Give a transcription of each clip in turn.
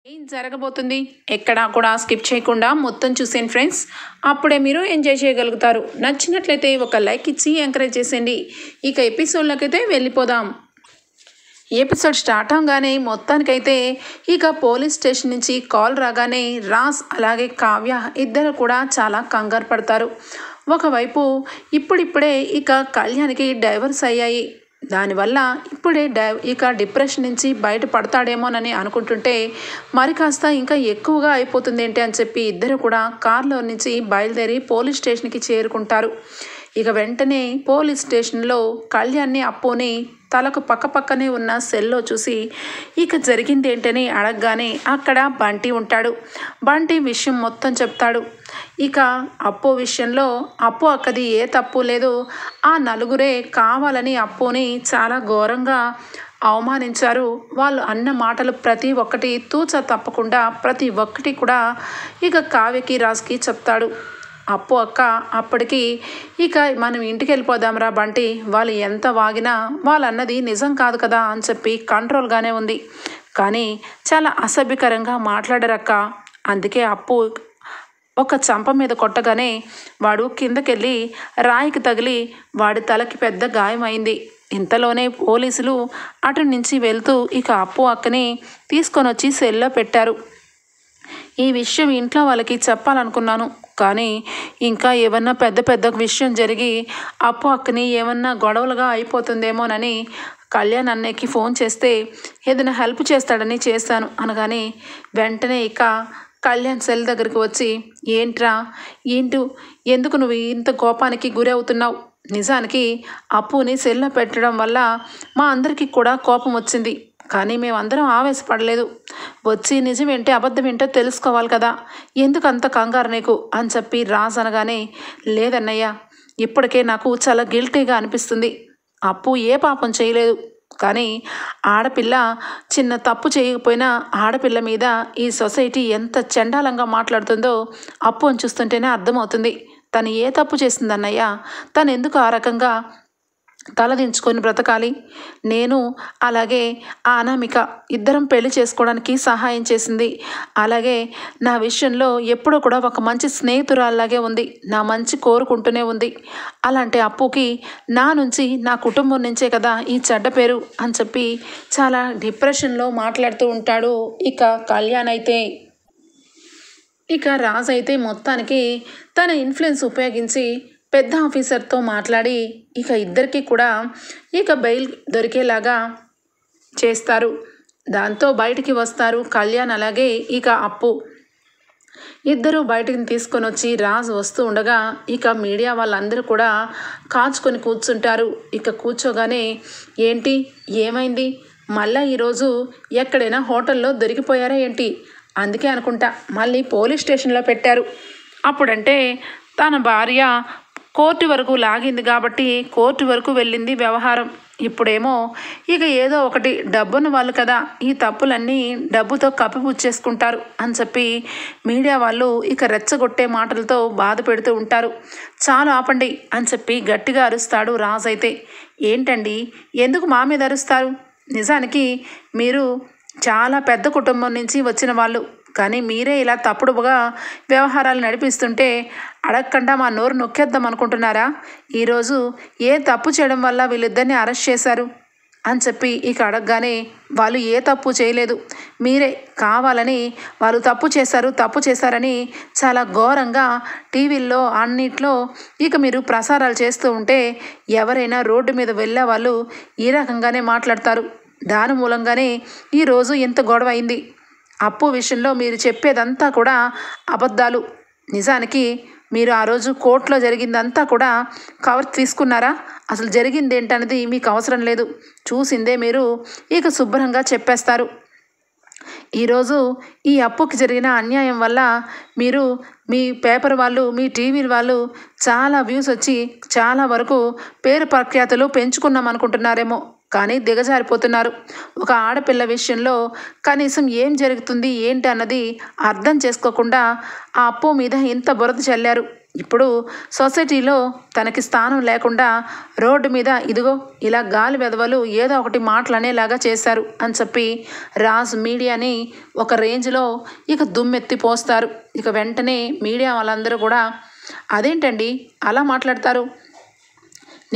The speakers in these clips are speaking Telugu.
ఏం జరగబోతుంది ఎక్కడా కూడా స్కిప్ చేయకుండా మొత్తం చూసేయండి ఫ్రెండ్స్. అప్పుడే మీరు ఎంజాయ్ చేయగలుగుతారు. నచ్చినట్లయితే ఒక లైక్ ఇచ్చి ఎంకరేజ్ చేసేయండి. ఇక ఎపిసోడ్లకైతే వెళ్ళిపోదాం. ఎపిసోడ్ స్టార్ట్ అవగానే మొత్తానికైతే ఇక పోలీస్ స్టేషన్ నుంచి కాల్ రాగానే రాజ్ అలాగే కావ్య ఇద్దరు కూడా చాలా కంగారు పడతారు. ఒకవైపు ఇప్పుడిప్పుడే ఇక కళ్యాణ్కి డైవర్స్ అయ్యాయి. దానివల్ల ఇప్పుడే ఇక డిప్రెషన్ నుంచి బయటపడతాడేమోనని అనుకుంటుంటే మరి కాస్త ఇంకా ఎక్కువగా అయిపోతుంది ఏంటి అని చెప్పి ఇద్దరు కూడా కారులో నుంచి బయలుదేరి పోలీస్ స్టేషన్కి చేరుకుంటారు. ఇక వెంటనే పోలీస్ స్టేషన్లో కళ్యాణ్ని అప్పుని తలకు పక్కపక్కనే ఉన్న సెల్లో చూసి ఇక జరిగింది ఏంటని అడగగానే అక్కడ బంటి ఉంటాడు. బంటి విషయం మొత్తం చెప్తాడు. ఇక అప్పు విషయంలో అప్పు అక్కది ఏ తప్పు లేదు. ఆ నలుగురే కావాలని అప్పుని చాలా ఘోరంగా అవమానించారు. వాళ్ళు అన్న మాటలు ప్రతి ఒక్కటి తూచా తప్పకుండా ప్రతి ఒక్కటి కూడా ఇక కావ్యకి రాజ్కి చెప్తాడు. అప్పు అక్క అప్పటికి ఇక మనం ఇంటికి వెళ్ళిపోదాంరా బంటి, వాళ్ళు ఎంత వాగినా వాళ్ళు అన్నది నిజం కాదు కదా అని చెప్పి కంట్రోల్గానే ఉంది. కానీ చాలా అసభ్యకరంగా మాట్లాడరక్క. అందుకే అప్పు ఒక చంప మీద కొట్టగానే వాడు కిందకెళ్ళి రాయికి తగిలి వాడి తలకి పెద్ద గాయమైంది. ఇంతలోనే పోలీసులు అటు నుంచి వెళ్తూ ఇక అప్పు అక్కని తీసుకొని వచ్చి సెల్లో పెట్టారు. ఈ విషయం ఇంట్లో వాళ్ళకి చెప్పాలనుకున్నాను, కానీ ఇంకా ఏమన్నా పెద్ద విషయం జరిగి అప్పు అక్కని ఏమన్నా గొడవలుగా అయిపోతుందేమోనని కళ్యాణ్ అన్నయ్యకి ఫోన్ చేస్తే ఏదైనా హెల్ప్ చేస్తాడని చేశాను అనగానే వెంటనే ఇక కళ్యాణ్ సెల్ దగ్గరికి వచ్చి ఎందుకు నువ్వు ఇంత కోపానికి గురి అవుతున్నావు? నిజానికి అప్పుని సెల్లో పెట్టడం వల్ల మా అందరికీ కూడా కోపం వచ్చింది, కానీ మేమందరం ఆవేశపడలేదు. వచ్చి నిజం ఏంటి అబద్ధం ఏంటో తెలుసుకోవాలి కదా, ఎందుకు అంత కంగారు నీకు అని చెప్పి రాజ్ అనగానే లేదన్నయ్య, ఇప్పటికే నాకు చాలా గిల్టీగా అనిపిస్తుంది. అప్పు ఏ పాపం చేయలేదు, కానీ ఆడపిల్ల చిన్న తప్పు చేయకపోయినా ఆడపిల్ల మీద ఈ సొసైటీ ఎంత చండాలంగా మాట్లాడుతుందో అప్పుని చూస్తుంటేనే అర్థమవుతుంది. తను ఏ తప్పు చేసిందన్నయ్య? తను ఎందుకు ఆ రకంగా తలదించుకొని బ్రతకాలి? నేను అలాగే ఆ అనామిక ఇద్దరం పెళ్లి చేసుకోవడానికి సహాయం చేసింది. అలాగే నా విషయంలో ఎప్పుడూ కూడా ఒక మంచి స్నేహితురాల్లాగే ఉంది, నా మంచి కోరుకుంటూనే ఉంది. అలాంటి అప్పుకి నా నుంచి నా కుటుంబం నుంచే కదా ఈ చెడ్డ పేరు అని చెప్పి చాలా డిప్రెషన్లో మాట్లాడుతూ ఉంటాడు ఇక కళ్యాణ్ అయితే. ఇక రాజ్ అయితే మొత్తానికి తన ఇన్ఫ్లుయెన్స్ ఉపయోగించి పెద్ద ఆఫీసర్తో మాట్లాడి ఇక ఇద్దరికి కూడా ఇక బెయిల్ దొరికేలాగా చేస్తారు. దాంతో బయటికి వస్తారు కళ్యాణ్ అలాగే ఇక అప్పు. ఇద్దరు బయటికి తీసుకొని వచ్చి రాజ్ వస్తూ ఉండగా ఇక మీడియా వాళ్ళందరూ కూడా కాచుకొని కూర్చుంటారు. ఇక కూర్చోగానే ఏంటి ఏమైంది, మళ్ళీ ఈరోజు ఎక్కడైనా హోటల్లో దొరికిపోయారా ఏంటి? అందుకే అనుకుంటా మళ్ళీ పోలీస్ స్టేషన్లో పెట్టారు. అప్పుడంటే తన భార్య కోర్టు వరకు లాగింది కాబట్టి కోర్టు వరకు వెళ్ళింది వ్యవహారం. ఇప్పుడేమో ఇక ఏదో ఒకటి డబ్బున్న వాళ్ళు కదా ఈ తప్పులన్నీ డబ్బుతో కప్పిపుచ్చేసుకుంటారు అని చెప్పి మీడియా వాళ్ళు ఇక రెచ్చగొట్టే మాటలతో బాధ పెడుతూ ఉంటారు. చాలు ఆపండి అని చెప్పి గట్టిగా అరుస్తాడు రాజ్ అయితే. ఏంటండి ఎందుకు మా మీద అరుస్తారు? నిజానికి మీరు చాలా పెద్ద కుటుంబం నుంచి వచ్చిన వాళ్ళు, కానీ మీరే ఇలా తప్పుడుగా వ్యవహారాలు నడిపిస్తుంటే అడగకుండా మా నోరు నొక్కేద్దాం అనుకుంటున్నారా? ఈరోజు ఏ తప్పు చేయడం వల్ల వీళ్ళిద్దరిని అరెస్ట్ చేశారు అని చెప్పి ఇక అడగగానే వాళ్ళు ఏ తప్పు చేయలేదు, మీరే కావాలని వాళ్ళు తప్పు చేశారని చాలా ఘోరంగా టీవీల్లో అన్నిట్లో ఇక మీరు ప్రసారాలు చేస్తూ ఉంటే ఎవరైనా రోడ్డు మీద వెళ్ళే వాళ్ళు ఈ రకంగానే మాట్లాడతారు. దాని మూలంగానే ఈరోజు ఇంత గొడవ అయింది. అప్పు విషయంలో మీరు చెప్పేదంతా కూడా అబద్ధాలు. నిజానికి మీరు ఆ రోజు కోర్టులో జరిగిందంతా కూడా కవర్ తీసుకున్నారా? అసలు జరిగింది ఏంటనేది మీకు అవసరం లేదు, చూసిందే మీరు ఇక శుభ్రంగా చెప్పేస్తారు. ఈరోజు ఈ అప్పుకి జరిగిన అన్యాయం వల్ల మీరు మీ పేపర్ వాళ్ళు మీ టీవీ వాళ్ళు చాలా వ్యూస్ వచ్చి చాలా వరకు పేరు ప్రఖ్యాతులు పెంచుకున్నాం అనుకుంటున్నారేమో, కానీ దిగజారిపోతున్నారు. ఒక ఆడపిల్ల విషయంలో కనీసం ఏం జరుగుతుంది ఏంటి అన్నది అర్థం చేసుకోకుండా ఆ అప్పు మీద ఇంత బురద చల్లారు. ఇప్పుడు సొసైటీలో తనకి స్థానం లేకుండా రోడ్డు మీద ఇదిగో ఇలా గాలి వెధవలు ఏదో ఒకటి మాటలనేలాగా చేశారు అని చెప్పి రాజ్ మీడియాని ఒక రేంజ్లో ఇక దుమ్మెత్తి పోస్తారు. ఇక వెంటనే మీడియా వాళ్ళందరూ కూడా అదేంటండి అలా మాట్లాడతారు,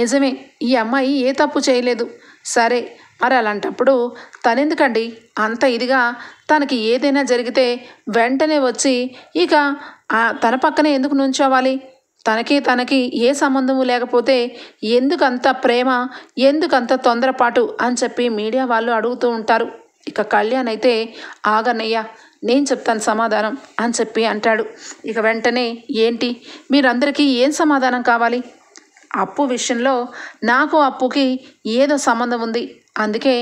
నిజమే ఈ అమ్మాయి ఏ తప్పు చేయలేదు, సరే మరి అలాంటప్పుడు తనెందుకండి అంత ఇదిగా తనకి ఏదైనా జరిగితే వెంటనే వచ్చి ఇక తన పక్కనే ఎందుకు నుంచోవాలి, తనకి ఏ సంబంధము లేకపోతే ఎందుకంత ప్రేమ, ఎందుకంత తొందరపాటు అని చెప్పి మీడియా వాళ్ళు అడుగుతూ ఉంటారు. ఇక కళ్యాణ్ అయితే ఆగన్నయ్య నేను చెప్తాను సమాధానం అని చెప్పి అంటాడు. ఇక వెంటనే ఏంటి మీరందరికీ ఏం సమాధానం కావాలి, అప్పు విషయంలో నాకు అప్పుకి ఏదో సంబంధం ఉంది, అందుకే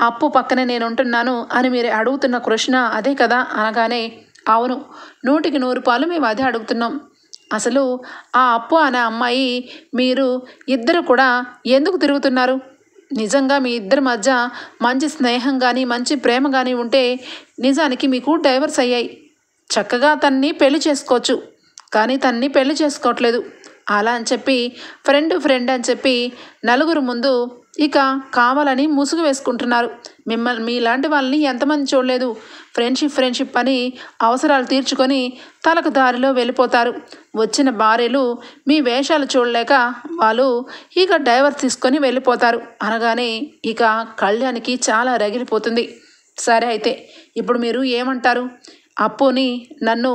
అప్పు పక్కనే నేను ఉంటున్నాను అని మీరు అడుగుతున్న ప్రశ్న అదే కదా అనగానే అవును 100కి 100 మేము అదే అడుగుతున్నాం. అసలు ఆ అప్పు అనే అమ్మాయి మీరు ఇద్దరు కూడా ఎందుకు తిరుగుతున్నారు, నిజంగా మీ ఇద్దరి మధ్య మంచి స్నేహం కానీ మంచి ప్రేమ కానీ ఉంటే నిజానికి మీకు డైవర్స్ అయ్యాయి, చక్కగా తన్ని పెళ్లి చేసుకోవచ్చు, కానీ తన్ని పెళ్లి చేసుకోవట్లేదు అలా అని చెప్పి ఫ్రెండ్ అని చెప్పి నలుగురు ముందు ఇక కావాలని ముసుగు వేసుకుంటున్నారు. మిమ్మల్ని మీలాంటి వాళ్ళని ఎంతమంది చూడలేదు, ఫ్రెండ్షిప్ అని అవసరాలు తీర్చుకొని తలకు దారిలో వెళ్ళిపోతారు. వచ్చిన భార్యలు మీ వేషాలు చూడలేక వాళ్ళు ఇక డైవర్స్ తీసుకొని వెళ్ళిపోతారు అనగానే ఇక కళ్యాణ్కి చాలా రగిలిపోతుంది. సరే అయితే ఇప్పుడు మీరు ఏమంటారు, అప్పుని నన్ను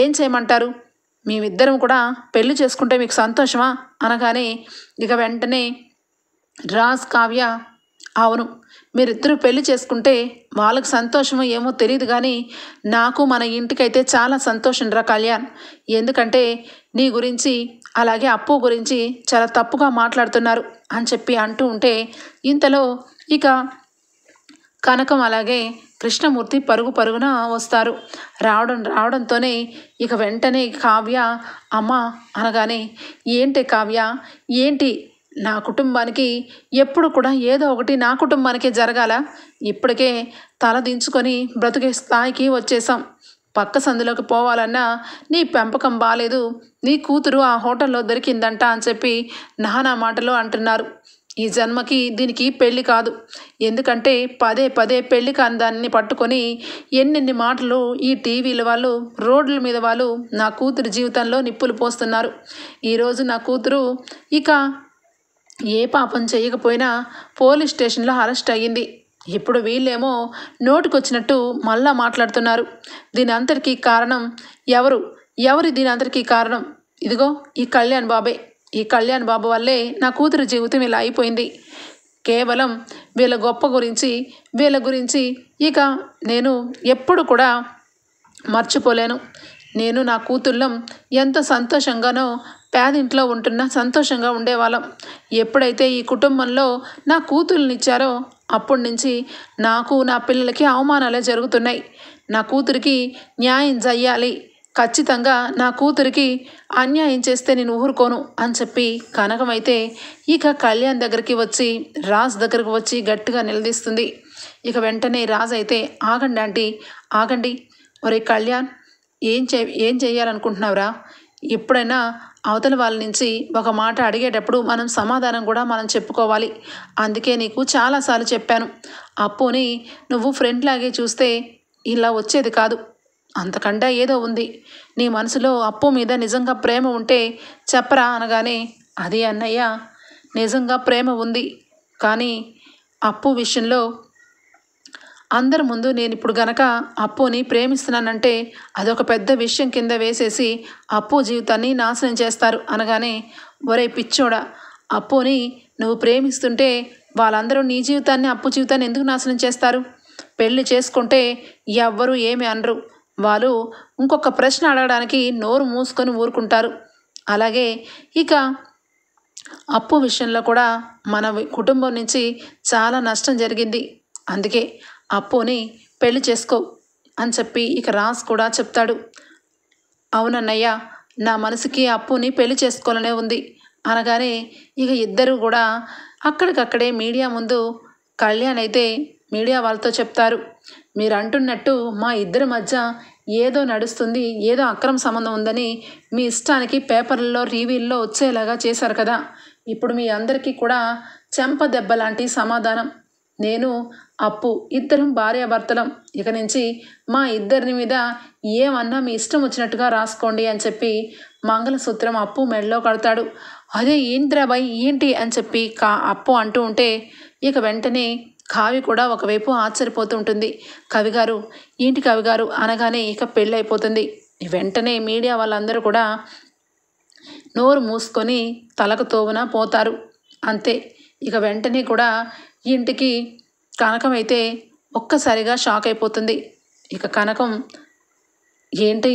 ఏం చేయమంటారు, మేమిద్దరం కూడా పెళ్లి చేసుకుంటే మీకు సంతోషమా అనగానే ఇక వెంటనే రాజ్ కావ్య అవును మీరిద్దరూ పెళ్లి చేసుకుంటే వాళ్ళకి సంతోషమో ఏమో తెలియదు కానీ నాకు మన ఇంటికైతే చాలా సంతోషం రా కళ్యాణ్, ఎందుకంటే నీ గురించి అలాగే అప్పు గురించి చాలా తప్పుగా మాట్లాడుతున్నారు అని చెప్పి అంటూ ఉంటే ఇంతలో ఇక కనకం అలాగే కృష్ణమూర్తి పరుగున వస్తారు. రావడంతోనే ఇక వెంటనే కావ్య అమ్మ అనగానే ఏంటి కావ్య ఏంటి నా కుటుంబానికి ఎప్పుడు కూడా ఏదో ఒకటి నా కుటుంబానికే జరగాల, ఇప్పటికే తల దించుకొని బ్రతికే స్థాయికి వచ్చేసాం, పక్క సందులోకి పోవాలన్నా నీ పెంపకం బాలేదు, నీ కూతురు ఆ హోటల్లో దొరికిందంట అని చెప్పి నానా మాటలు అంటున్నారు. ఈ జన్మకి దీనికి పెళ్ళి కాదు, ఎందుకంటే పదే పెళ్ళి కాని దాన్ని పట్టుకొని ఎన్నెన్ని మాటలు ఈ టీవీల వాళ్ళు రోడ్ల మీద వాళ్ళు నా కూతురు జీవితంలో నిప్పులు పోస్తున్నారు. ఈరోజు నా కూతురు ఇక ఏ పాపం చేయకపోయినా పోలీస్ స్టేషన్లో అరెస్ట్ అయ్యింది, ఇప్పుడు వీళ్ళేమో నోటికొచ్చినట్టు మళ్ళా మాట్లాడుతున్నారు. దీని అంతటికీ కారణం ఎవరు దీని అంతటికీ కారణం, ఇదిగో ఈ కళ్యాణ్ బాబే, ఈ కళ్యాణ్ బాబు వల్లే నా కూతురు జీవితం ఇలా అయిపోయింది, కేవలం వీళ్ళ గురించి ఇక నేను ఎప్పుడు కూడా మర్చిపోలేను. నేను నా కూతుళ్ళం ఎంత సంతోషంగానో పేదింట్లో ఉంటున్నా సంతోషంగా ఉండేవాళ్ళం, ఎప్పుడైతే ఈ కుటుంబంలో నా కూతుళ్ళనిచ్చారో అప్పటి నుంచి నాకు నా పిల్లలకి అవమానాలే జరుగుతున్నాయి, నా కూతురికి న్యాయం చెయ్యాలి, ఖచ్చితంగా నా కూతురికి అన్యాయం చేస్తే నేను ఊరుకోను అని చెప్పి కనకమైతే ఇక కళ్యాణ్ దగ్గరికి వచ్చి రాజ్ దగ్గరికి వచ్చి గట్టిగా నిలదీస్తుంది. ఇక వెంటనే రాజ్ అయితే ఆగండి ఆంటీ ఆగండి, ఒరే కళ్యాణ్ ఏం చేయాలనుకుంటున్నావురా, ఎప్పుడైనా అవతల వాళ్ళ నుంచి ఒక మాట అడిగేటప్పుడు మనం సమాధానం కూడా మనం చెప్పుకోవాలి, అందుకే నీకు చాలాసార్లు చెప్పాను, అప్పుని నువ్వు ఫ్రెండ్ లాగే చూస్తే ఇలా వచ్చేది కాదు, అంతకంటే ఏదో ఉంది, నీ మనసులో అప్పు మీద నిజంగా ప్రేమ ఉంటే చెప్పరా అనగానే అది అన్నయ్య నిజంగా ప్రేమ ఉంది, కానీ అప్పు విషయంలో అందరి ముందు నేను ఇప్పుడు గనక అప్పుని ప్రేమిస్తున్నానంటే అదొక పెద్ద విషయం కింద వేసేసి అప్పు జీవితాన్ని నాశనం చేస్తారు అనగానే ఒరే పిచ్చోడా, అప్పుని నువ్వు ప్రేమిస్తుంటే వాళ్ళందరూ నీ జీవితాన్ని అప్పు జీవితాన్ని ఎందుకు నాశనం చేస్తారు, పెళ్లి చేసుకుంటే ఎవ్వరూ ఏమి అనరు, వాళ్ళు ఇంకొక ప్రశ్న అడగడానికి నోరు మూసుకొని ఊరుకుంటారు, అలాగే ఇక అప్పు విషయంలో కూడా మన కుటుంబం నుంచి చాలా నష్టం జరిగింది, అందుకే అప్పుని పెళ్లి చేసుకో అని చెప్పి ఇక రాజ్ కూడా చెప్తాడు. అవునన్నయ్య నా మనసుకి అప్పుని పెళ్లి చేసుకోవాలనే ఉంది అనగానే ఇక ఇద్దరు కూడా అక్కడికక్కడే మీడియా ముందు కళ్యాణ్ అయితే మీడియా వాళ్ళతో చెప్తారు, మీరు అంటున్నట్టు మా ఇద్దరి మధ్య ఏదో నడుస్తుంది, ఏదో అక్రమ సంబంధం ఉందని మీ ఇష్టానికి పేపర్లలో టీవీల్లో వచ్చేలాగా చేశారు కదా. ఇప్పుడు మీ అందరికీ కూడా చెంప దెబ్బ లాంటి సమాధానం. నేను అప్పు ఇద్దరం భార్యాభర్తలం. ఇక నుంచి మా ఇద్దరి మీద ఏమన్నా మీ ఇష్టం వచ్చినట్టుగా రాసుకోండి అని చెప్పి మంగళసూత్రం అప్పు మెడలో కడతాడు. అదే ఏంద్రాబాయ్ ఏంటి అని చెప్పి అప్పు అంటూ ఉంటే ఇక వెంటనే కావి కూడా ఒకవైపు ఆశ్చర్యపోతూ ఉంటుంది. కవిగారు ఏంటి కవిగారు అనగానే ఇక పెళ్ళి అయిపోతుంది. వెంటనే మీడియా వాళ్ళందరూ కూడా నోరు మూసుకొని తలకు తోవున పోతారు. అంతే. ఇక వెంటనే కూడా ఇంటికి కనకం అయితే ఒక్కసారిగా షాక్ అయిపోతుంది. ఇక కనకం ఏంటి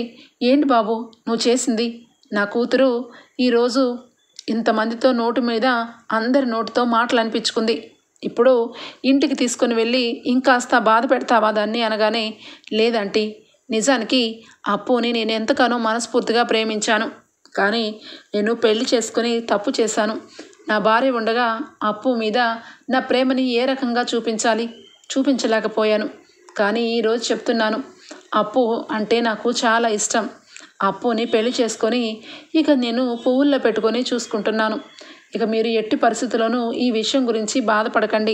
బాబు నువ్వు చేసింది? నా కూతురు ఈరోజు ఇంతమందితో నోటు మీద అందరి నోటుతో మాటలు అనిపించుకుంది. ఇప్పుడు ఇంటికి తీసుకుని వెళ్ళి ఇంకాస్త బాధ పెడతావా దాన్ని అనగానే లేదంటీ, నిజానికి అప్పుని నేను ఎంతగానో మనస్ఫూర్తిగా ప్రేమించాను. కానీ నేను పెళ్లి చేసుకుని తప్పు చేశాను. నా భార్య ఉండగా అప్పు మీద నా ప్రేమని ఏ రకంగా చూపించలేకపోయాను. కానీ ఈరోజు చెప్తున్నాను, అప్పు అంటే నాకు చాలా ఇష్టం. అప్పుని పెళ్లి చేసుకొని ఇక నేను పువ్వుల్లో పెట్టుకొని చూసుకుంటున్నాను. ఇక మీరు ఎట్టి పరిస్థితుల్లోనూ ఈ విషయం గురించి బాధపడకండి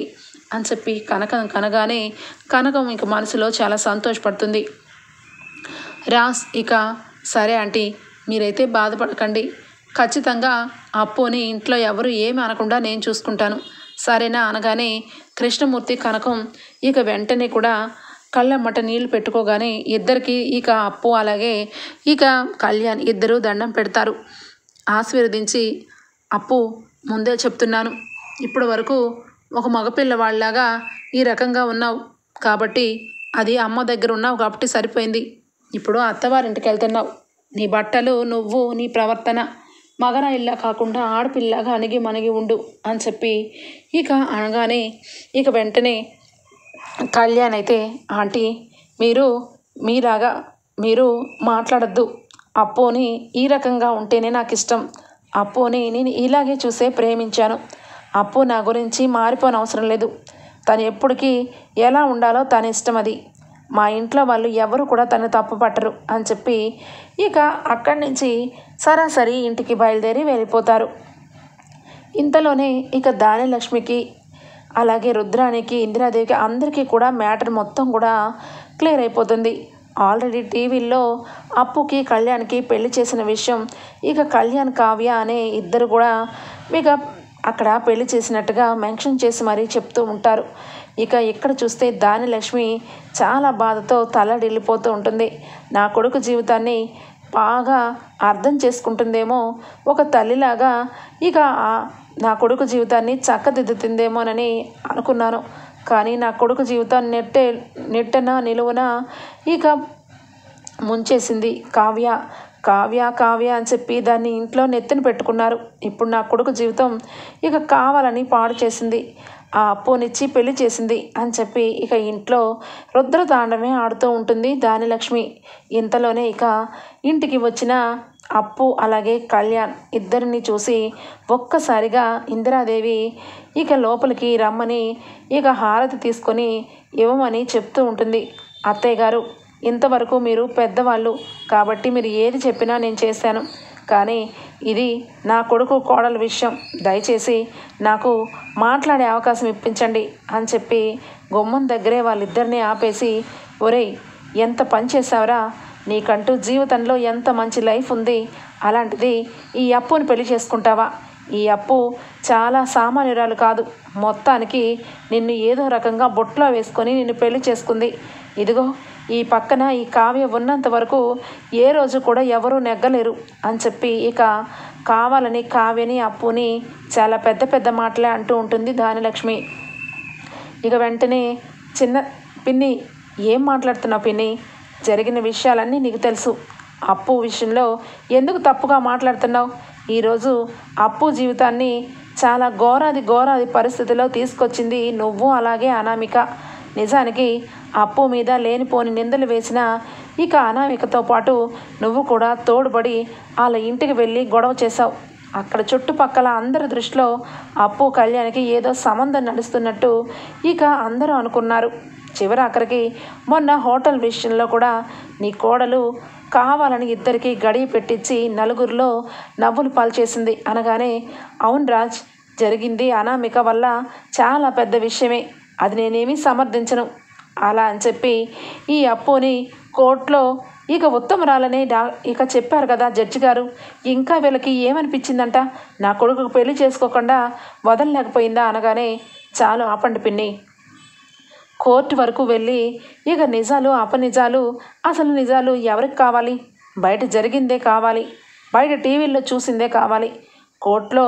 అని చెప్పి కనగానే కనకం ఇక మనసులో చాలా సంతోషపడుతుంది. రాస్ ఇక సరే ఆంటీ, మీరైతే బాధపడకండి. ఖచ్చితంగా అప్పుని ఇంట్లో ఎవరు ఏమి అనకుండా నేను చూసుకుంటాను, సరేనా అనగానే కృష్ణమూర్తి కనకం ఇక వెంటనే కూడా కళ్ళమ్మట నీళ్లు పెట్టుకోగానే ఇద్దరికి ఇక అప్పు అలాగే ఇక కళ్యాణ్ ఇద్దరు దండం పెడతారు. ఆశీర్వదించి అప్పు ముందే చెప్తున్నాను, ఇప్పటి వరకు ఒక మగపిల్లవాళ్ళలాగా ఈ రకంగా ఉన్నావు కాబట్టి, అది అమ్మ దగ్గర ఉన్నావు కాబట్టి సరిపోయింది. ఇప్పుడు అత్తవారింటికి వెళ్తున్నావు. నీ బట్టలు, నువ్వు, నీ ప్రవర్తన మగరాయిల్లా కాకుండా ఆడపిల్లగా అణిగి మణిగి ఉండు అని చెప్పి ఇక అనగానే ఇక వెంటనే కళ్యాణ్ అయితే ఆంటీ మీరు మాట్లాడద్దు. అప్పుని ఈ రకంగా ఉంటేనే నాకు ఇష్టం. అప్పుని నేను ఇలాగే చూసే ప్రేమించాను. అప్పు నా గురించి మారిపోనవసరం లేదు. తను ఎప్పటికీ ఎలా ఉండాలో తన ఇష్టం అది. మా ఇంట్లో వాళ్ళు ఎవరు కూడా తను తప్పు పట్టరు అని చెప్పి ఇక అక్కడి నుంచి సరాసరి ఇంటికి బయలుదేరి వెళ్ళిపోతారు. ఇంతలోనే ఇక దానిలక్ష్మికి అలాగే రుద్రానికి ఇందిరాదేవికి అందరికీ కూడా మ్యాటర్ మొత్తం కూడా క్లియర్ అయిపోతుంది. ఆల్రెడీ టీవీల్లో అప్పుకి కళ్యాణ్కి పెళ్లి చేసిన విషయం ఇక కళ్యాణ్ కావ్య అనే ఇద్దరు కూడా ఇక అక్కడ పెళ్లి చేసినట్టుగా మెన్షన్ చేసి మరీ చెప్తూ ఉంటారు. ఇక ఇక్కడ చూస్తే దానిలక్ష్మి చాలా బాధతో తల్లడిల్లిపోతూ ఉంటుంది. నా కొడుకు జీవితాన్ని బాగా అర్థం చేసుకుంటుందేమో, ఒక తల్లిలాగా ఇక నా కొడుకు జీవితాన్ని చక్కదిద్దుతుందేమోనని అనుకున్నాను. కానీ నా కొడుకు జీవితాన్ని నెట్టన నిలువున ఇక ముంచేసింది కావ్య అని చెప్పి దాన్ని ఇంట్లో నెత్తిన పెట్టుకున్నారు. ఇప్పుడు నా కొడుకు జీవితం ఇక కావాలని పాడు చేసింది, ఆ అప్పునిచ్చి పెళ్లి చేసింది అని చెప్పి ఇక ఇంట్లో రుద్రతాండమే ఆడుతూ ఉంటుంది దానిలక్ష్మి. ఇంతలోనే ఇక ఇంటికి వచ్చిన అప్పు అలాగే కళ్యాణ్ ఇద్దరిని చూసి ఒక్కసారిగా ఇందిరాదేవి ఇక లోపలికి రమ్మని ఇక హారతి తీసుకొని ఇవ్వమని చెప్తూ ఉంటుంది. అత్తయ్య గారు, ఇంతవరకు మీరు పెద్దవాళ్ళు కాబట్టి మీరు ఏది చెప్పినా నేను చేశాను. కానీ ఇది నా కొడుకు కోడల విషయం. దయచేసి నాకు మాట్లాడే అవకాశం ఇప్పించండి అని చెప్పి గుమ్మం దగ్గరే వాళ్ళిద్దరినీ ఆపేసి, ఒరేయ్ ఎంత పని చేసావురా, నీకంటూ జీవితంలో ఎంత మంచి లైఫ్ ఉంది, అలాంటిది ఈ అప్పుని పెళ్లి చేసుకుంటావా? ఈ అప్పు చాలా సామాన్యురాలు కాదు. మొత్తానికి నిన్ను ఏదో రకంగా బొట్లో వేసుకొని నిన్ను పెళ్లి చేసుకుంది. ఇదిగో ఈ పక్కన ఈ కావ్య ఉన్నంత వరకు ఏ రోజు కూడా ఎవరూ నెగ్గలేరు అని చెప్పి ఇక కావాలని కావ్యని అప్పుని చాలా పెద్ద పెద్ద మాటలే అంటూ ఉంటుంది దానిలక్ష్మి. ఇక వెంటనే చిన్న పిన్ని, ఏం మాట్లాడుతున్నావు పిన్ని? జరిగిన విషయాలన్నీ నీకు తెలుసు. అప్పు విషయంలో ఎందుకు తప్పుగా మాట్లాడుతున్నావు? ఈరోజు అప్పు జీవితాన్ని చాలా ఘోరాది పరిస్థితిలో తీసుకొచ్చింది నువ్వు అలాగే అనామిక. నిజానికి అప్పు మీద లేనిపోని నిందలు వేసిన ఇక అనామికతో పాటు నువ్వు కూడా తోడుబడి వాళ్ళ ఇంటికి వెళ్ళి గొడవ చేశావు. అక్కడ చుట్టుపక్కల అందరి దృష్టిలో అప్పు కళ్యాణ్కి ఏదో సంబంధం నడుస్తున్నట్టు ఇక అందరూ అనుకున్నారు. చివరాఖరికి మొన్న హోటల్ విషయంలో కూడా నీ కోడలు కావాలని ఇద్దరికి గడియ పెట్టించి నలుగురిలో నవ్వులు పాల్చేసింది అనగానే, అవును రాజ్, జరిగింది అనామిక వల్ల చాలా పెద్ద విషయమే, అది నేనేమీ సమర్థించను అలా అని చెప్పి ఈ అప్పుని కోర్టులో ఇక ఉత్తమరాలని ఇక చెప్పారు కదా జడ్జి గారు. ఇంకా వీళ్ళకి ఏమనిపించిందంట, నా కొడుకు పెళ్లి చేసుకోకుండా వదలలేకపోయిందా అనగానే, చాలు ఆపండి పిన్ని, కోర్టు వరకు వెళ్ళి ఇక నిజాలు అపనిజాలు అసలు నిజాలు ఎవరికి కావాలి, బయట జరిగిందే కావాలి, బయట టీవీల్లో చూసిందే కావాలి. కోర్టులో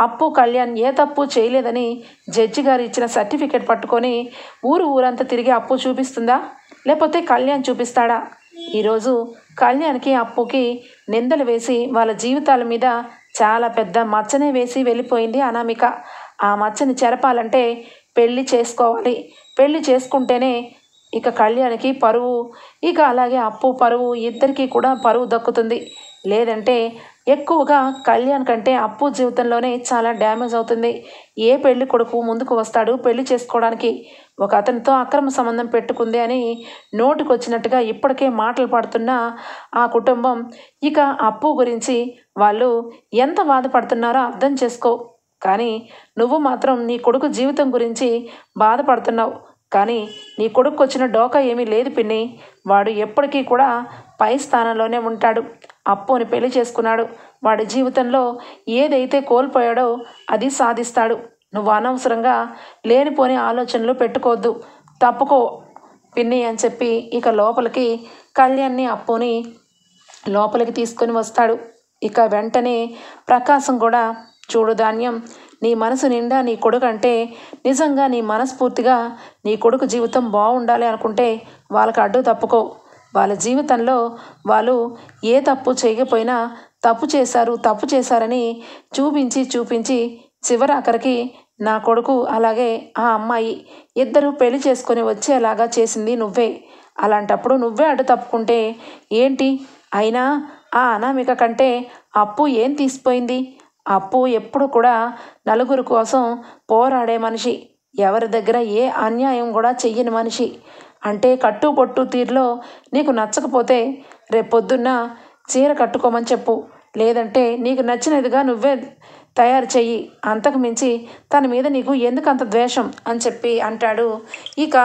అప్పు కళ్యాణ్ ఏ తప్పు చేయలేదని జడ్జి గారు ఇచ్చిన సర్టిఫికేట్ పట్టుకొని ఊరంతా తిరిగి అప్పు చూపిస్తుందా, లేకపోతే కళ్యాణ్ చూపిస్తాడా? ఈరోజు కళ్యాణ్కి అప్పుకి నిందలు వేసి వాళ్ళ జీవితాల మీద చాలా పెద్ద మచ్చనే వేసి వెళ్ళిపోయింది అనామిక. ఆ మచ్చని చెరపాలంటే పెళ్ళి చేసుకోవాలి, పెళ్ళి చేసుకుంటేనే ఇక కళ్యాణ్కి పరువు, ఇక అలాగే అప్పు పరువు, ఇద్దరికీ కూడా పరువు దక్కుతుంది. లేదంటే ఎక్కువగా కళ్యాణ్ కంటే అప్పు జీవితంలోనే చాలా డ్యామేజ్ అవుతుంది. ఏ పెళ్లి కొడుకు ముందుకు వస్తాడు పెళ్లి చేసుకోవడానికి? ఒక అతనితో అక్రమ సంబంధం పెట్టుకుంది అని నోటికి వచ్చినట్టుగా ఇప్పటికే మాటలు పడుతున్న ఆ కుటుంబం ఇక అప్పు గురించి వాళ్ళు ఎంత బాధపడుతున్నారో అర్థం చేసుకో. కానీ నువ్వు మాత్రం నీ కొడుకు జీవితం గురించి బాధపడుతున్నావు. కానీ నీ కొడుకు వచ్చిన డోకా ఏమీ లేదు పిన్ని, వాడు ఎప్పటికీ కూడా పై స్థానంలోనే ఉంటాడు. అప్పుని పెళ్లి చేసుకున్నాడు, వాడి జీవితంలో ఏదైతే కోల్పోయాడో అది సాధిస్తాడు. నువ్వు అనవసరంగా లేనిపోని ఆలోచనలు పెట్టుకోవద్దు, తప్పుకో పిన్ని అని చెప్పి ఇక లోపలికి కళ్యాణ్ని అప్పుని లోపలికి తీసుకొని వస్తాడు. ఇక వెంటనే ప్రకాశం కూడా, చూడు ధాన్యం, నీ మనసు నిండా నీ కొడుకు అంటే నిజంగా నీ మనస్ఫూర్తిగా నీ కొడుకు జీవితం బాగుండాలి అనుకుంటే వాళ్ళకి అడ్డు తప్పుకో. వాళ్ళ జీవితంలో వాళ్ళు ఏ తప్పు చేయకపోయినా తప్పు చేశారని చూపించి చివరాఖరికి నా కొడుకు అలాగే ఆ అమ్మాయి ఇద్దరు పెళ్లి చేసుకొని వచ్చేలాగా చేసింది నువ్వే. అలాంటప్పుడు నువ్వే అడ్డు తప్పుకుంటే ఏంటి? అయినా ఆ అనామిక కంటే అప్పు ఏం తీసిపోయింది? అప్పు ఎప్పుడు కూడా నలుగురు కోసం పోరాడే మనిషి, ఎవరి దగ్గర ఏ అన్యాయం కూడా చెయ్యని మనిషి. అంటే కట్టుబొట్టు తీరులో నీకు నచ్చకపోతే రేపొద్దున్న చీర కట్టుకోమని చెప్పు, లేదంటే నీకు నచ్చినదిగా నువ్వే తయారు చెయ్యి, అంతకు మించి తన మీద నీకు ఎందుకు అంత ద్వేషం అని చెప్పి అంటాడు. ఇక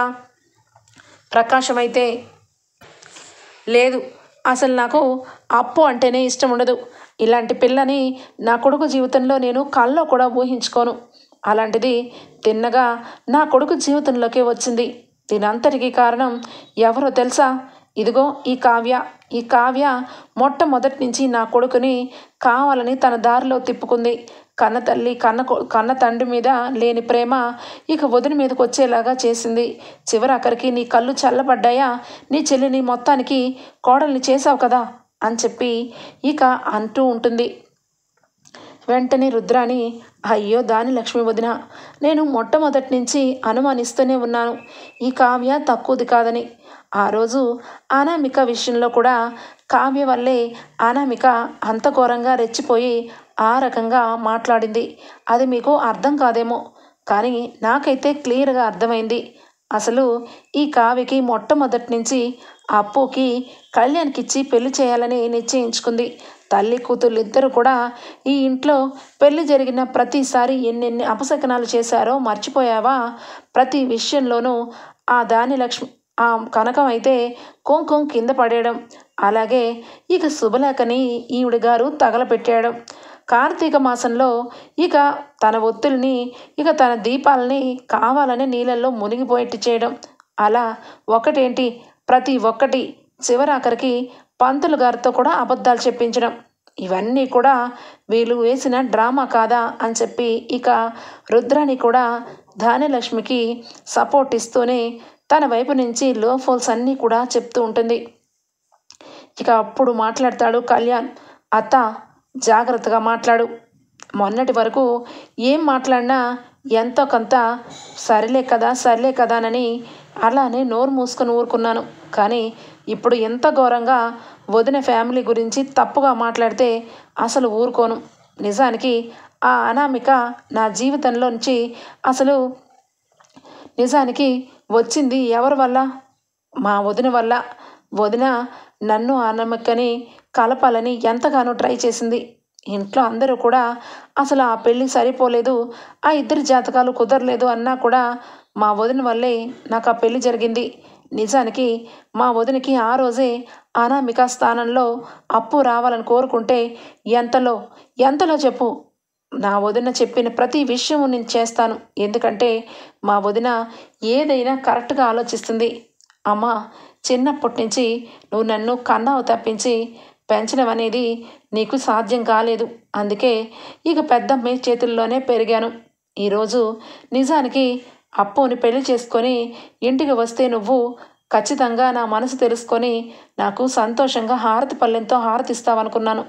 ప్రకాశం అయితే, లేదు, అసలు నాకు అప్పు అంటేనే ఇష్టం ఉండదు. ఇలాంటి పిల్లని నా కొడుకు జీవితంలో నేను కల్లో కూడా ఊహించుకోను. అలాంటిది తిన్నగా నా కొడుకు జీవితంలోకి వచ్చింది. దీనంతటికీ కారణం ఎవరో తెలుసా? ఇదిగో ఈ కావ్య మొట్టమొదటి నుంచి నా కొడుకుని కావాలని తన దారిలో తిప్పుకుంది. కన్న తల్లి కన్న తండ్రి మీద లేని ప్రేమ ఇక వదిన మీదకి వచ్చేలాగా చేసింది. చివరాఖరికి నీ కళ్ళు చల్లబడ్డాయా, నీ చెల్లిని మొత్తానికి కోడల్ని చేసావు కదా అని చెప్పి ఇక అంటూ ఉంటుంది. వెంటనే రుద్రాణి, అయ్యో దాని లక్ష్మి వదిన, నేను మొట్టమొదటి నుంచి అనుమానిస్తూనే ఉన్నాను ఈ కావ్య తక్కువది కాదని. ఆ రోజు అనామిక విషయంలో కూడా కావ్య వల్లే అనామిక అంత ఘోరంగా రెచ్చిపోయి ఆ రకంగా మాట్లాడింది. అది మీకు అర్థం కాదేమో, కానీ నాకైతే క్లియర్గా అర్థమైంది. అసలు ఈ కావ్యకి మొట్టమొదటి నుంచి అప్పుకి కళ్యాణ్కిచ్చి పెళ్లి చేయాలని నిశ్చయించుకుంది. తల్లి కూతుళ్ళు ఇద్దరు కూడా ఈ ఇంట్లో పెళ్లి జరిగిన ప్రతిసారి ఎన్నెన్ని అపశకనాలు చేశారో మర్చిపోయావా? ప్రతి విషయంలోనూ ఆ దానిలక్ష్మి, ఆ కనకం అయితే కుంకుమ కింద పడేయడం, అలాగే ఇక శుభలేఖని ఈవిడ గారు తగలపెట్టేయడం, కార్తీక మాసంలో ఇక తన ఒత్తుల్ని ఇక తన దీపాలని కావాలని నీళ్ళల్లో మునిగిపోయేట్టు చేయడం, అలా ఒకటేంటి ప్రతి ఒక్కటి, చివరాఖరికి పంతులు గారితో కూడా అబద్ధాలు చెప్పించడం, ఇవన్నీ కూడా వీళ్ళు వేసిన డ్రామా కాదా అని చెప్పి ఇక రుద్రాణి కూడా ధాన్యలక్ష్మికి సపోర్ట్ ఇస్తూనే తన వైపు నుంచి లో ఫోల్స్ అన్నీ కూడా చెప్తూ ఉంటుంది. ఇక అప్పుడు మాట్లాడతాడు కళ్యాణ్, అత్త జాగ్రత్తగా మాట్లాడు, మొన్నటి వరకు ఏం మాట్లాడినా ఎంతో కొంత సరేలే కదానని అలానే నోరు మూసుకొని ఊరుకున్నాను. కానీ ఇప్పుడు ఎంత ఘోరంగా వదిన ఫ్యామిలీ గురించి తప్పుగా మాట్లాడితే అసలు ఊరుకోను. నిజానికి ఆ అనామిక నా జీవితంలోంచి అసలు నిజానికి వచ్చింది ఎవరి వల్ల? మా వదిన వల్ల. వదిన నన్ను ఆనమ్మకని కలపాలని ఎంతగానో ట్రై చేసింది. ఇంట్లో అందరూ కూడా అసలు ఆ పెళ్ళి సరిపోలేదు, ఆ ఇద్దరి జాతకాలు కుదరలేదు అన్నా కూడా మా వదిన వల్లే నాకు ఆ పెళ్ళి జరిగింది. నిజానికి మా వదినకి ఆ రోజే అనామిక స్థానంలో అప్పు రావాలని కోరుకుంటే ఎంతలో ఎంతలో చెప్పు, నా వదిన చెప్పిన ప్రతి విషయం నేను చేస్తాను. ఎందుకంటే మా వదిన ఏదైనా కరెక్ట్గా ఆలోచిస్తుంది. అమ్మా, చిన్నప్పటి నుంచి నువ్వు నన్ను కన్నావు తప్పించి పెంచడం అనేది నీకు సాధ్యం కాలేదు. అందుకే ఇక పెద్దమ్మ చేతుల్లోనే పెరిగాను. ఈరోజు నిజానికి అప్పుని పెళ్లి చేసుకొని ఇంటికి వస్తే నువ్వు ఖచ్చితంగా నా మనసు తెలుసుకొని నాకు సంతోషంగా హారతి పళ్ళెంతో హారతిస్తావనుకున్నాను.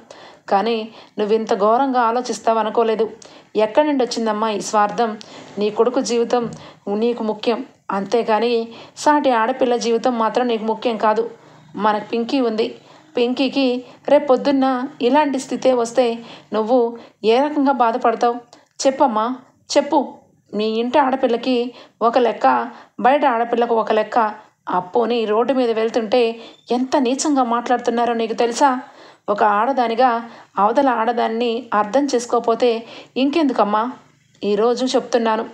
కానీ నువ్వు ఇంత ఘోరంగా ఆలోచిస్తావనుకోలేదు. ఎక్కడి నుండి వచ్చిందమ్మా ఈ స్వార్థం? నీ కొడుకు జీవితం నీకు ముఖ్యం, అంతేగాని సాటి ఆడపిల్ల జీవితం మాత్రం నీకు ముఖ్యం కాదు. మనకు పింకీ ఉంది. పింకీకి రేపు పొద్దున్న ఇలాంటి స్థితే వస్తే నువ్వు ఏ రకంగా బాధపడతావు? చెప్పమ్మా, చెప్పు. మీ ఇంటి ఆడపిల్లకి ఒక లెక్క, బయట ఆడపిల్లకు ఒక లెక్క. అప్పుని రోడ్డు మీద వెళ్తుంటే ఎంత నీచంగా మాట్లాడుతున్నారో నీకు తెలుసా? ఒక ఆడదానిగా అవతల ఆడదాన్ని అర్థం చేసుకోకపోతే ఇంకెందుకమ్మా? ఈరోజు చెప్తున్నాను,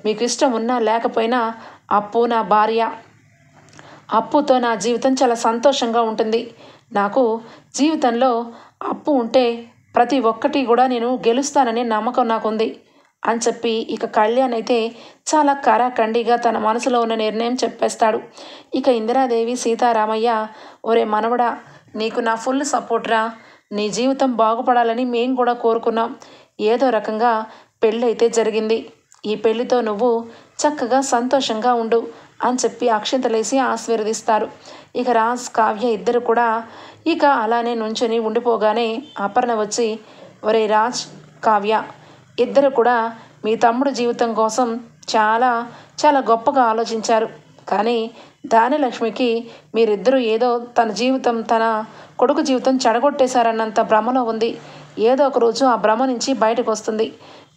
మీకు ఇష్టం ఉన్నా లేకపోయినా అప్పు నా భార్య. అప్పుతో నా జీవితం చాలా సంతోషంగా ఉంటుంది. నాకు జీవితంలో అప్పు ఉంటే ప్రతి ఒక్కటి కూడా నేను గెలుస్తాననే నమ్మకం నాకుంది అని చెప్పి ఇక కళ్యాణ్ అయితే చాలా కరాఖండిగా తన మనసులో ఉన్న నిర్ణయం చెప్పేస్తాడు. ఇక ఇందిరాదేవి సీతారామయ్య, ఒరే మనవడా, నీకు నా ఫుల్ సపోర్ట్ రా. నీ జీవితం బాగుపడాలని మేము కూడా కోరుకున్నాం. ఏదో రకంగా పెళ్ళి అయితే జరిగింది. ఈ పెళ్లితో నువ్వు చక్కగా సంతోషంగా ఉండు అని చెప్పి అక్షంతలేసి ఆశీర్వదిస్తారు. ఇక రాజ్, కావ్య ఇద్దరు కూడా ఇక అలానే నుంచొని ఉండిపోగానే అపర్ణ వచ్చి, ఒరే రాజ్, కావ్య, ఇద్దరు కూడా మీ తమ్ముడు జీవితం కోసం చాలా చాలా గొప్పగా ఆలోచించారు. కానీ దానిలక్ష్మికి మీరిద్దరూ ఏదో తన జీవితం, తన కొడుకు జీవితం చెడగొట్టేశారన్నంత భ్రమలో ఉంది. ఏదో ఒక రోజు ఆ భ్రమ నుంచి బయటకు వస్తుంది.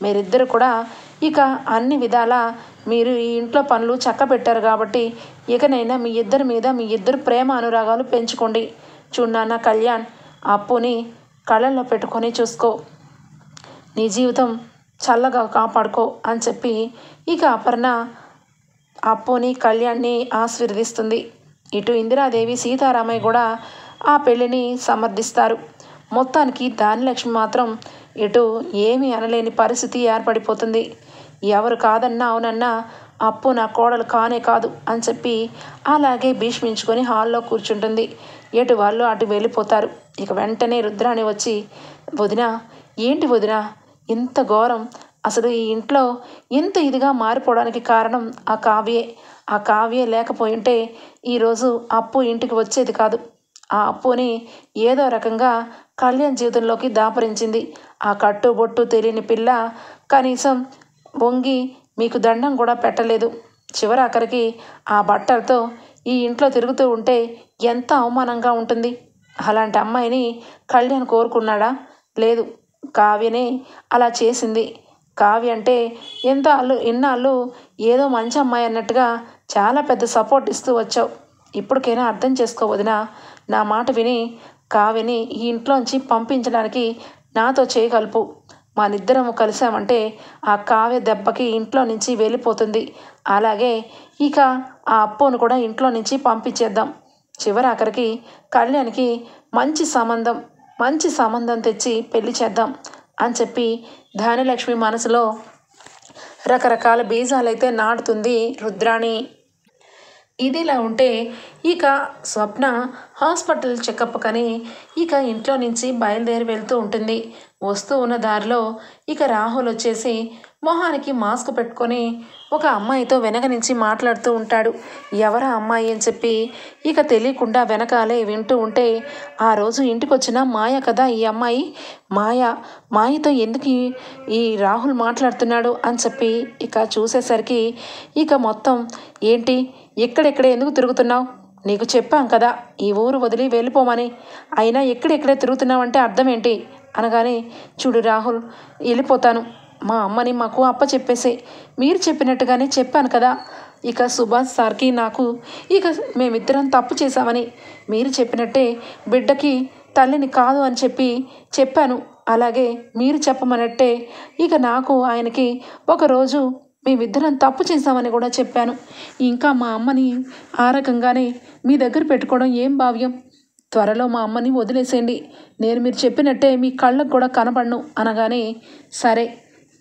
మీరిద్దరు కూడా ఇక అన్ని విధాలా మీరు ఈ ఇంట్లో పనులు చక్కబెట్టారు కాబట్టి ఇకనైనా మీ ఇద్దరి మీద మీ ఇద్దరు ప్రేమ అనురాగాలు పెంచుకోండి. చూడన్న కళ్యాణ్, అప్పుని కళ్ళల్లో పెట్టుకొని చూసుకో, నీ జీవితం చల్లగా కాపాడుకో అని చెప్పి ఇక అపర్ణ అప్పుని కళ్యాణ్ని ఆశీర్వదిస్తుంది. ఇటు ఇందిరాదేవి సీతారామయ్య కూడా ఆ పెళ్ళిని సమర్థిస్తారు. మొత్తానికి దానిలక్ష్మి మాత్రం ఇటు ఏమీ అనలేని పరిస్థితి ఏర్పడిపోతుంది. ఎవరు కాదన్నా అవునన్నా అప్పు నా కోడలు కానే కాదు అని చెప్పి అలాగే భీష్మించుకొని హాల్లో కూర్చుంటుంది. ఎటు వాళ్ళు అటు వెళ్ళిపోతారు. ఇక వెంటనే రుద్రాణి వచ్చి, వదినా, ఏంటి వదినా ఇంత ఘోరం? అసలు ఈ ఇంట్లో ఇంత ఇదిగా మారిపోవడానికి కారణం ఆ కావ్యే. ఆ కావ్యే లేకపోయింటే ఈరోజు అప్పు ఇంటికి వచ్చేది కాదు. ఆ అప్పుని ఏదో రకంగా కళ్యాణ్ జీవితంలోకి దాపరించింది. ఆ కట్టుబొట్టు తెలియని పిల్ల కనీసం వంగి మీకు దండం కూడా పెట్టలేదు. చివరాఖరికి ఆ బట్టలతో ఈ ఇంట్లో తిరుగుతూ ఉంటే ఎంత అవమానంగా ఉంటుంది. అలాంటి అమ్మాయిని కళ్యాణ్ కోరుకున్నాడా? లేదు, కావ్యనే అలా చేసింది. కావ్య అంటే ఇన్నాళ్ళు ఏదో మంచి అమ్మాయి అన్నట్టుగా చాలా పెద్ద సపోర్ట్ ఇస్తూ వచ్చావు. ఇప్పటికైనా అర్థం చేసుకోవదినా, నా మాట విని కావ్యని ఈ ఇంట్లోంచి పంపించడానికి నాతో చేయగలుపు. మనిద్దరము కలిసామంటే ఆ కావ్య దెబ్బకి ఇంట్లో నుంచి వెళ్ళిపోతుంది. అలాగే ఇక ఆ అప్పును కూడా ఇంట్లో నుంచి పంపించేద్దాం. చివరాఖరికి కళ్యాణ్కి మంచి సంబంధం తెచ్చి పెళ్లి చేద్దాం అని చెప్పి ధాన్యలక్ష్మి మనసులో రకరకాల బీజాలైతే నాటుతుంది రుద్రాణి. ఇదిలా ఉంటే ఇక స్వప్న హాస్పిటల్ చెకప్ కని ఇక ఇంట్లో నుంచి బయలుదేరి వెళ్తూ ఉంటుంది. వస్తూ ఉన్న దారిలో ఇక రాహుల్ వచ్చేసి మొహానికి మాస్క్ పెట్టుకొని ఒక అమ్మాయితో వెనక నుంచి మాట్లాడుతూ ఉంటాడు. ఎవరా అమ్మాయి అని చెప్పి ఇక తెలియకుండా వెనకాలే వింటూ ఉంటే, ఆ రోజు ఇంటికి వచ్చిన మాయ కదా ఈ అమ్మాయి. మాయతో ఎందుకు ఈ రాహుల్ మాట్లాడుతున్నాడు అని చెప్పి ఇక చూసేసరికి ఇక మొత్తం, ఏంటి ఎక్కడెక్కడే ఎందుకు తిరుగుతున్నావు? నీకు చెప్పాం కదా ఈ ఊరు వదిలి వెళ్ళిపోమని. అయినా ఎక్కడెక్కడే తిరుగుతున్నావంటే అర్థం ఏంటి అనగానే, చూడు రాహుల్, వెళ్ళిపోతాను. మా అమ్మని మాకు అప్ప చెప్పేసి మీరు చెప్పినట్టుగానే చెప్పాను కదా. ఇక సుభాష్ సార్కి నాకు ఇక మేమిద్దరం తప్పు చేశామని మీరు చెప్పినట్టే బిడ్డకి తల్లిని కాదు అని చెప్పాను. అలాగే మీరు చెప్పమన్నట్టే ఇక నాకు ఆయనకి ఒకరోజు మేమిద్దరం తప్పు చేశామని కూడా చెప్పాను. ఇంకా మా అమ్మని ఆ రకంగానే మీ దగ్గర పెట్టుకోవడం ఏం భావ్యం? త్వరలో మా అమ్మని వదిలేసేయండి. నేను మీరు చెప్పినట్టే మీ కళ్ళకు కూడా కనబడను అనగానే, సరే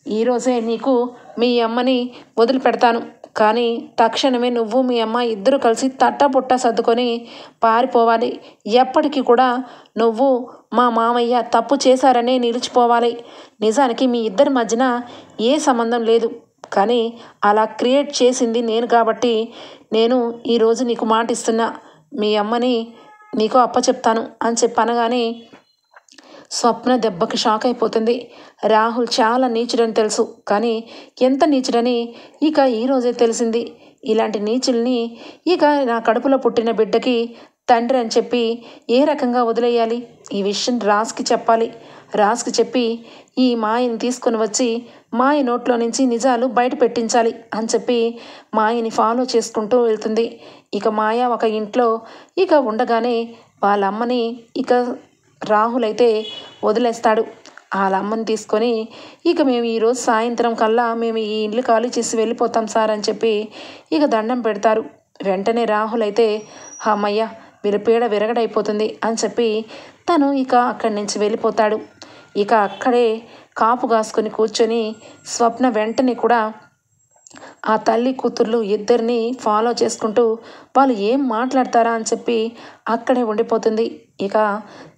ఈరోజే నీకు మీ అమ్మని వదిలిపెడతాను. కానీ తక్షణమే నువ్వు మీ అమ్మ ఇద్దరు కలిసి తట్టపుట్ట సర్దుకొని పారిపోవాలి. ఎప్పటికీ కూడా నువ్వు మా మామయ్య తప్పు చేశారనే నిలిచిపోవాలి. నిజానికి మీ ఇద్దరి మధ్యన ఏ సంబంధం లేదు. కానీ అలా క్రియేట్ చేసింది నేను కాబట్టి నేను ఈరోజు నీకు మాట ఇస్తున్నా. మీ అమ్మని నీకు అప్పచెప్తాను అని చెప్పనగానే స్వప్న దెబ్బకి షాక్ అయిపోతుంది. రాహుల్ చాలా నీచుడని తెలుసు, కానీ ఎంత నీచుడని ఇక ఈరోజే తెలిసింది. ఇలాంటి నీచుల్ని ఇక నా కడుపులో పుట్టిన బిడ్డకి తండ్రి అని చెప్పి ఏ రకంగా వదిలేయాలి? ఈ విషయం రాజ్కి చెప్పాలి. రాజ్కి చెప్పి ఈ మాయని తీసుకొని వచ్చి మాయ నోట్లో నుంచి నిజాలు బయట పెట్టించాలి అని చెప్పి మాయని ఫాలో చేసుకుంటూ వెళ్తుంది. ఇక మాయ ఒక ఇంట్లో ఇక ఉండగానే వాళ్ళ అమ్మని ఇక రాహుల్ అయితే వదిలేస్తాడు. వాళ్ళ అమ్మని తీసుకొని ఇక మేము ఈరోజు సాయంత్రం కల్లా మేము ఈ ఇల్లు ఖాళీ చేసి వెళ్ళిపోతాం సార్ అని చెప్పి ఇక దండం పెడతారు. వెంటనే రాహుల్ అయితే అమ్మయ్య వీళ్ళ పీడ విరగడైపోతుంది అని చెప్పి తను ఇక అక్కడి నుంచి వెళ్ళిపోతాడు. ఇక అక్కడే కాపు కాసుకొని కూర్చొని స్వప్న వెంటనే కూడా ఆ తల్లి కూతుర్లు ఇద్దరిని ఫాలో చేసుకుంటూ వాళ్ళు ఏం మాట్లాడతారా అని చెప్పి అక్కడే ఉండిపోతుంది. ఇక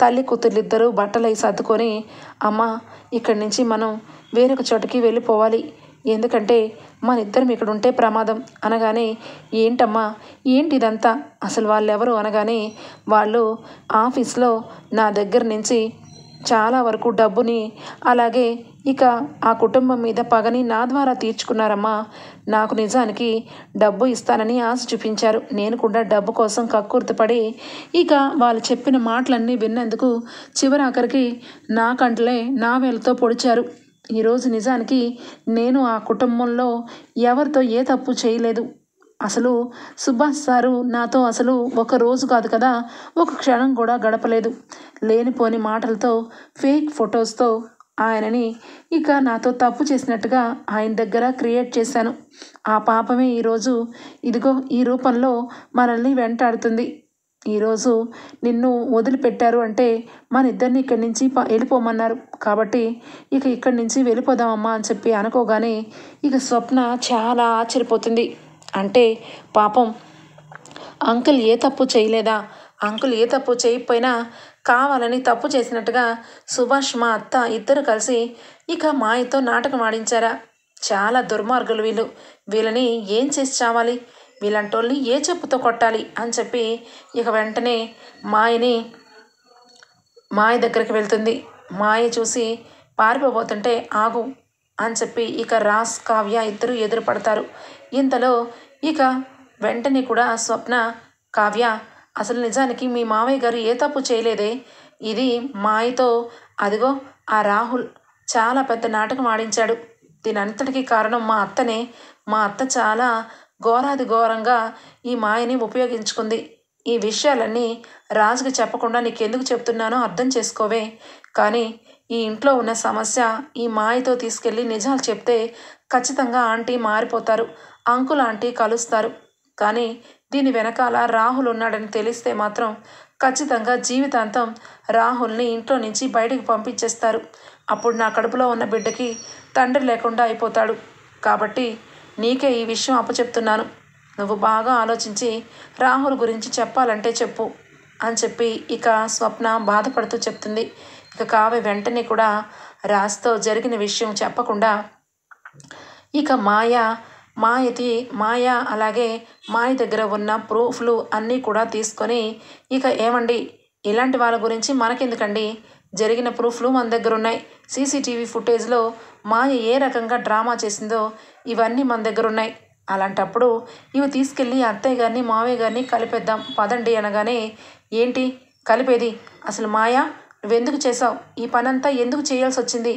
తల్లి కూతుర్లు ఇద్దరు బట్టలు అయి సర్దుకొని అమ్మ ఇక్కడి నుంచి మనం వేరొక చోటకి వెళ్ళిపోవాలి. ఎందుకంటే మన ఇద్దరం ఇక్కడ ఉంటే ప్రమాదం అనగానే ఏంటమ్మా ఏంటి ఇదంతా అసలు వాళ్ళు ఎవరు అనగానే వాళ్ళు ఆఫీస్లో నా దగ్గర నుంచి చాలా వరకు డబ్బుని అలాగే ఇక ఆ కుటుంబం మీద పగని నా ద్వారా తీర్చుకున్నారమ్మా. నాకు నిజానికి డబ్బు ఇస్తానని ఆశ చూపించారు. నేను కూడా డబ్బు కోసం కక్కుర్తిపడి ఇక వాళ్ళు చెప్పిన మాటలన్నీ విన్నందుకు చివరాఖరికి నా కంటలే నా వేలతో పొడిచారు. ఈరోజు నిజానికి నేను ఆ కుటుంబంలో ఎవరితో ఏ తప్పు చేయలేదు. అసలు సుభాష్ సారు నాతో అసలు ఒక రోజు కాదు కదా ఒక క్షణం కూడా గడపలేదు. లేనిపోని మాటలతో ఫేక్ ఫొటోస్తో ఆయనని ఇక నాతో తప్పు చేసినట్టుగా ఆయన దగ్గర క్రియేట్ చేశాను. ఆ పాపమే ఈరోజు ఇదిగో ఈ రూపంలో మనల్ని వెంటాడుతుంది. ఈరోజు నిన్ను వదిలిపెట్టారు అంటే మన ఇద్దరిని ఇక్కడి నుంచి వెళ్ళిపోమన్నారు కాబట్టి ఇక ఇక్కడి నుంచి వెళ్ళిపోదామమ్మా అని చెప్పి అనుకోగానే ఇక స్వప్న చాలా ఆశ్చర్యపోతుంది. అంటే పాపం అంకుల్ ఏ తప్పు చేయలేదా? అంకుల్ ఏ తప్పు చేయకపోయినా కావాలని తప్పు చేసినట్టుగా సుభాష్ మా అత్త ఇద్దరు కలిసి ఇక మాయతో నాటకం ఆడించారా? చాలా దుర్మార్గులు వీళ్ళు. వీళ్ళని ఏం చేసి చావాలి? వీళ్ళంటోళ్ళని ఏ చెప్పుతో కొట్టాలి అని చెప్పి ఇక వెంటనే మాయ దగ్గరికి వెళ్తుంది. మాయ చూసి పారిపోబోతుంటే ఆగు అని చెప్పి ఇక రాజ్ కావ్య ఇద్దరు ఎదురు పడతారు. ఇంతలో ఇక వెంటనే కూడా స్వప్న కావ్య అసలు నిజానికి మీ మావయ్య గారు ఏ తప్పు చేయలేదే. ఇది మాయతో అదిగో ఆ రాహుల్ చాలా పెద్ద నాటకం ఆడించాడు. దీని అంతటికీ కారణం మా అత్తనే. మా అత్త చాలా ఘోరాది ఘోరంగా ఈ మాయని ఉపయోగించుకుంది. ఈ విషయాలన్నీ రాజుకి చెప్పకుండా నీకెందుకు చెప్తున్నానో అర్థం చేసుకోవే. కానీ ఈ ఇంట్లో ఉన్న సమస్య ఈ మాయతో తీసుకెళ్ళి నిజాలు చెప్తే ఖచ్చితంగా ఆంటీ మారిపోతారు. అంకుల్ ఆంటీ కలుస్తారు. కానీ దీని వెనకాల రాహుల్ ఉన్నాడని తెలిస్తే మాత్రం ఖచ్చితంగా జీవితాంతం రాహుల్ని ఇంట్లో నుంచి బయటికి పంపించేస్తారు. అప్పుడు నా కడుపులో ఉన్న బిడ్డకి తండ్రి లేకుండా అయిపోతాడు. కాబట్టి నీకే ఈ విషయం అప్పచెప్తున్నాను. నువ్వు బాగా ఆలోచించి రాహుల్ గురించి చెప్పాలంటే చెప్పు అని చెప్పి ఇక స్వప్న బాధపడుతూ చెప్తుంది. ఇక కావ్య వెంటనే కూడా రాజ్తో జరిగిన విషయం చెప్పకుండా ఇక మాయ అలాగే మాయ దగ్గర ఉన్న ప్రూఫ్లు అన్నీ కూడా తీసుకొని ఇక ఏమండి ఇలాంటి వాళ్ళ గురించి మనకెందుకండి, జరిగిన ప్రూఫ్లు మన దగ్గర ఉన్నాయి. సీసీటీవీ ఫుటేజ్లో మాయ ఏ రకంగా డ్రామా చేసిందో ఇవన్నీ మన దగ్గర ఉన్నాయి. అలాంటప్పుడు ఇవి తీసుకెళ్ళి అత్తయ్య గారిని మావయ్య గారిని కలిపేద్దాం పదండి అనగానే ఏంటి కలిపేది? అసలు మాయ నువ్వెందుకు చేసావు? ఈ పనంతా ఎందుకు చేయాల్సి వచ్చింది?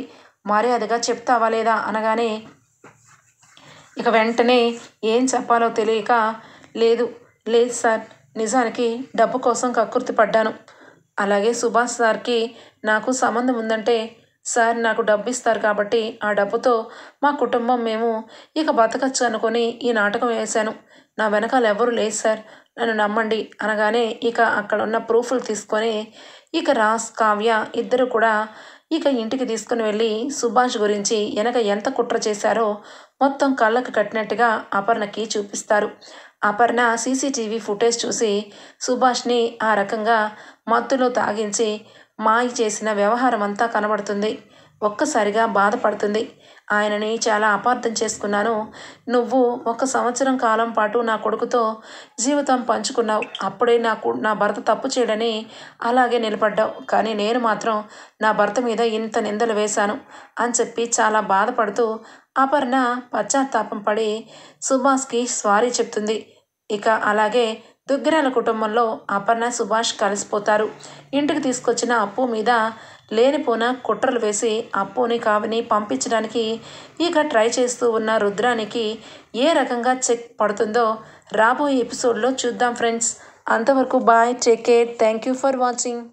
మర్యాదగా చెప్తావా లేదా అనగానే ఇక వెంటనే ఏం చెప్పాలో తెలియక, లేదు లేదు సార్, నిజానికి డబ్బు కోసం కక్కుర్తి పడ్డాను. అలాగే సుభాష్ సార్కి నాకు సంబంధం ఉందంటే సార్ నాకు డబ్బు ఇస్తారు కాబట్టి ఆ డబ్బుతో మా కుటుంబం మేము ఇక బతకచ్చు అనుకొని ఈ నాటకం వేశాను. నా వెనకాల ఎవరు లేదు సార్, నన్ను నమ్మండి అనగానే ఇక అక్కడ ఉన్న ప్రూఫ్లు తీసుకొని ఇక రాజ్ కావ్య ఇద్దరు కూడా ఇక ఇంటికి తీసుకుని వెళ్ళి సుభాష్ గురించి వెనక ఎంత కుట్ర చేశారో మొత్తం కళ్ళకు కట్టినట్టుగా అపర్ణకి చూపిస్తారు. అపర్ణ సీసీటీవీ ఫుటేజ్ చూసి సుభాష్ని ఆ రకంగా మత్తులో తాగించి మాయ చేసిన వ్యవహారం అంతా కనబడుతుంది. ఒక్కసారిగా బాధపడుతుంది. ఆయనని చాలా అపార్థం చేసుకున్నాను. నువ్వు 1 సంవత్సరం కాలం పాటు నా కొడుకుతో జీవితం పంచుకున్నావు. అప్పుడే నా భర్త తప్పు చేయడని అలాగే నిలబడ్డావు. కానీ నేను మాత్రం నా భర్త మీద ఇంత నిందలు వేశాను అని చెప్పి చాలా బాధపడుతూ అపర్ణ పశ్చాత్తాపం పడి సుభాష్కి సారీ చెప్తుంది. ఇక అలాగే దుగ్గిరాల కుటుంబంలో అపర్ణ సుభాష్ కలిసిపోతారు. ఇంటికి తీసుకొచ్చిన అప్పు మీద లేనిపోన కుట్రలు వేసి అప్పుని కావిని పంపించడానికి ఇక ట్రై చేస్తూ ఉన్న రుద్రానికి ఏ రకంగా చెక్ పడుతుందో రాబోయే ఎపిసోడ్లో చూద్దాం ఫ్రెండ్స్. అంతవరకు bye, take care, thank you for watching.